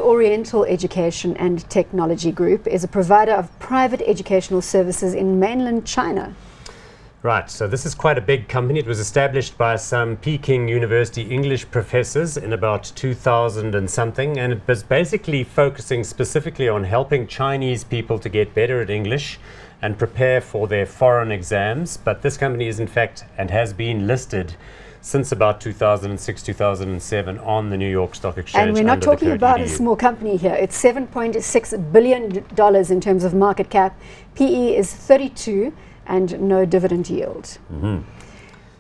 Oriental Education and Technology Group is a provider of private educational services in mainland China. Right, so this is quite a big company. It was established by some Peking University English professors in about 2000 and something, and it was basically focusing specifically on helping Chinese people to get better at English and prepare for their foreign exams. But this company is in fact and has been listed since about 2006, 2007 on the New York Stock Exchange. And we're not talking about a small company here. It's $7.6 billion in terms of market cap. PE is 32 and no dividend yield.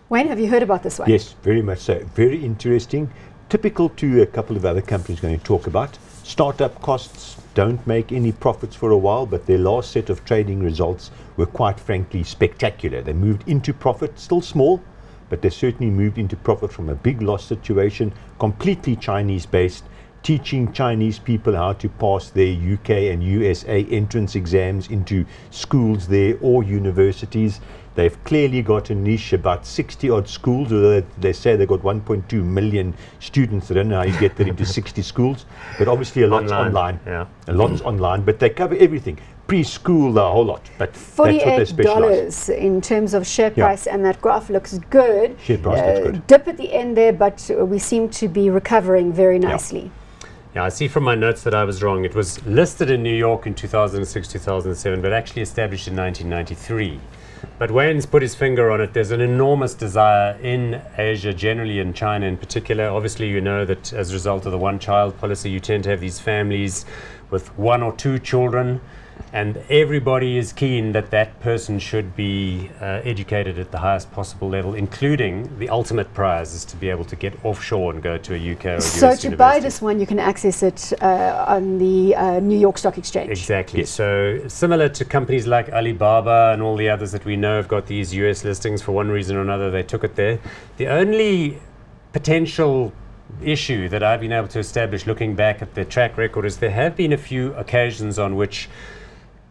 Wayne, have you heard about this one? Yes, very much so. Very interesting. Typical to a couple of other companies going to talk about. Startup costs, don't make any profits for a while, but their last set of trading results were quite frankly spectacular. They moved into profit, still small, but they certainly moved into profit from a big loss situation, completely Chinese based, teaching Chinese people how to pass their UK and USA entrance exams into schools there or universities. They've clearly got a niche, about 60 odd schools, although they say they've got 1.2 million students. I don't know how you get that into 60 schools, but obviously a lot's online. Yeah. A lot's online, but they cover everything. Preschool, the whole lot, but that's what they specialize. $48 in terms of share price, and that graph looks good. Share price looks good. Dip at the end there, but we seem to be recovering very nicely. Yeah, I see from my notes that I was wrong. It was listed in New York in 2006, 2007, but actually established in 1993. But Wayne's put his finger on it. There's an enormous desire in Asia, generally in China in particular. Obviously, you know that as a result of the one-child policy, you tend to have these families with 1 or 2 children, and everybody is keen that that person should be educated at the highest possible level, including the ultimate prize is to be able to get offshore and go to a UK or US So to university. buy this one, you can access it on the New York Stock Exchange. Exactly. Yes. So similar to companies like Alibaba and all the others that we know have got these US listings, for one reason or another, they took it there. The only potential issue that I've been able to establish looking back at the track record is there have been a few occasions on which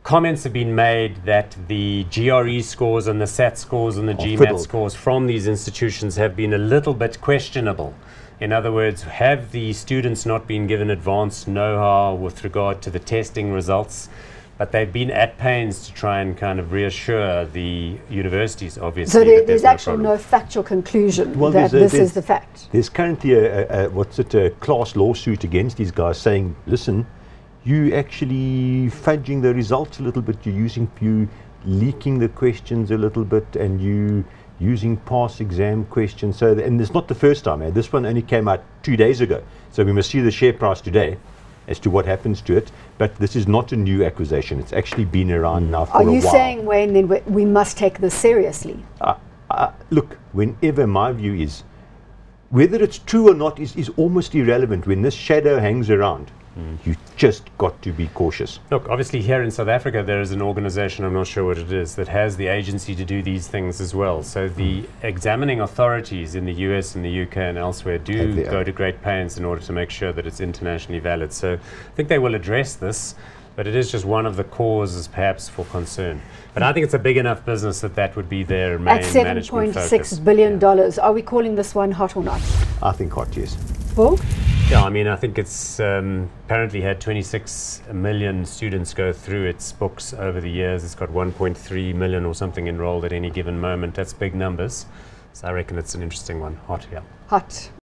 comments have been made that the GRE scores and the SAT scores and the GMAT scores from these institutions have been a little bit questionable. In other words, have the students not been given advanced know-how with regard to the testing results? But they've been at pains to try and kind of reassure the universities, obviously. So there's actually no factual conclusion that this is the fact. There's currently a class lawsuit against these guys saying, listen, you actually fudging the results a little bit, you leaking the questions a little bit, and you using past exam questions. So, and it's not the first time. This one only came out 2 days ago. So we must see the share price today as to what happens to it. But this is not a new accusation. It's actually been around now for a while. Are you saying, Wayne, then we must take this seriously? Look, whenever my view is, whether it's true or not is almost irrelevant. When this shadow hangs around, you just got to be cautious. Look, obviously here in South Africa there is an organization, I'm not sure what it is, that has the agency to do these things as well. So the examining authorities in the US and the UK and elsewhere do go to great pains in order to make sure that it's internationally valid. So I think they will address this, but it is just one of the causes perhaps for concern. But I think it's a big enough business that that would be their main management focus. At $7.6 billion. Are we calling this one hot or not? I think hot, yes. Paul? Yeah, I mean, I think it's apparently had 26 million students go through its books over the years. It's got 1.3 million or something enrolled at any given moment. That's big numbers. So I reckon it's an interesting one. Hot, yeah. Hot.